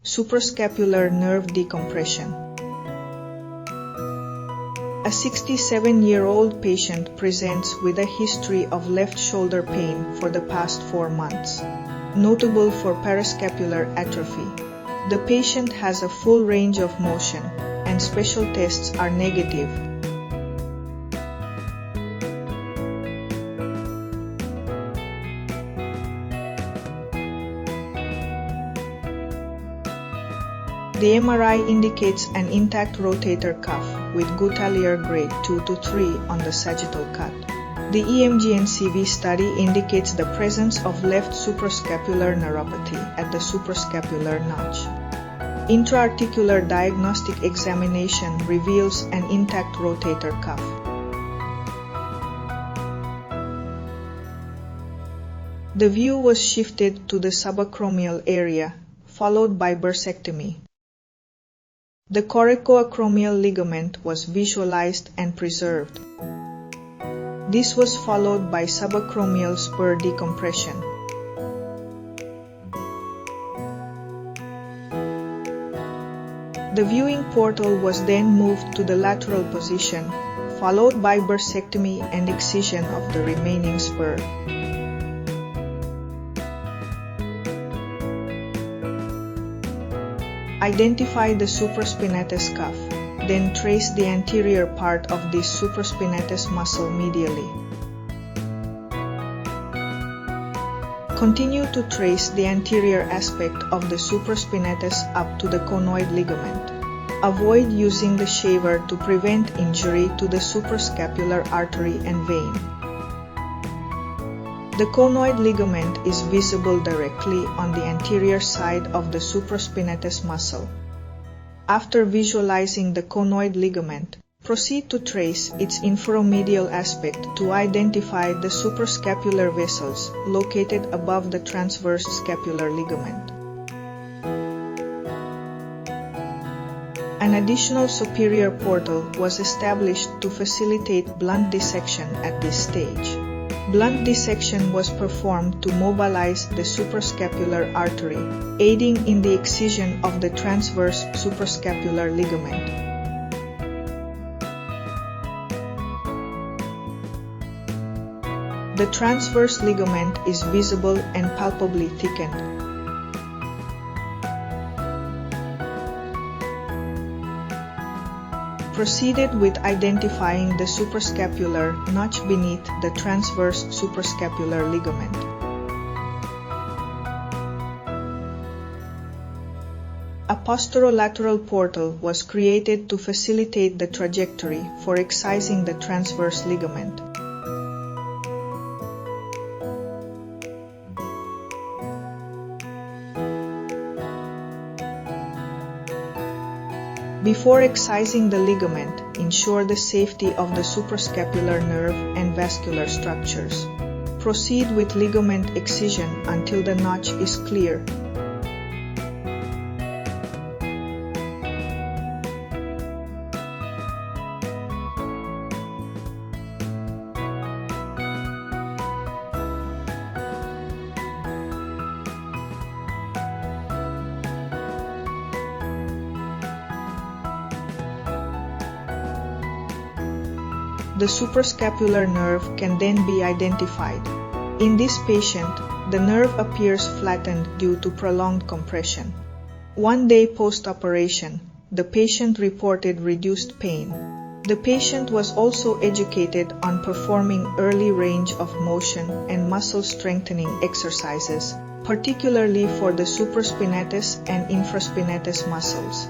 Suprascapular nerve decompression. A 67-year-old patient presents with a history of left shoulder pain for the past 4 months, notable for parascapular atrophy. The patient has a full range of motion, and special tests are negative. The MRI indicates an intact rotator cuff with guttalier grade 2 to 3 on the sagittal cut. The EMG and CV study indicates the presence of left suprascapular neuropathy at the suprascapular notch. Intra-articular diagnostic examination reveals an intact rotator cuff. The view was shifted to the subacromial area, followed by bursectomy. The coracoacromial ligament was visualized and preserved. This was followed by subacromial spur decompression. The viewing portal was then moved to the lateral position, followed by bursectomy and excision of the remaining spur. Identify the supraspinatus cuff, then trace the anterior part of this supraspinatus muscle medially. Continue to trace the anterior aspect of the supraspinatus up to the conoid ligament. Avoid using the shaver to prevent injury to the suprascapular artery and vein. The conoid ligament is visible directly on the anterior side of the supraspinatus muscle. After visualizing the conoid ligament, proceed to trace its inferomedial aspect to identify the suprascapular vessels located above the transverse scapular ligament. An additional superior portal was established to facilitate blunt dissection at this stage. Blunt dissection was performed to mobilize the suprascapular artery, aiding in the excision of the transverse suprascapular ligament. The transverse ligament is visible and palpably thickened. Proceeded with identifying the suprascapular notch beneath the transverse suprascapular ligament. A posterolateral portal was created to facilitate the trajectory for excising the transverse ligament. Before excising the ligament, ensure the safety of the suprascapular nerve and vascular structures. Proceed with ligament excision until the notch is clear. The suprascapular nerve can then be identified. In this patient, the nerve appears flattened due to prolonged compression. 1 day post-operation, the patient reported reduced pain. The patient was also educated on performing early range of motion and muscle strengthening exercises, particularly for the supraspinatus and infraspinatus muscles.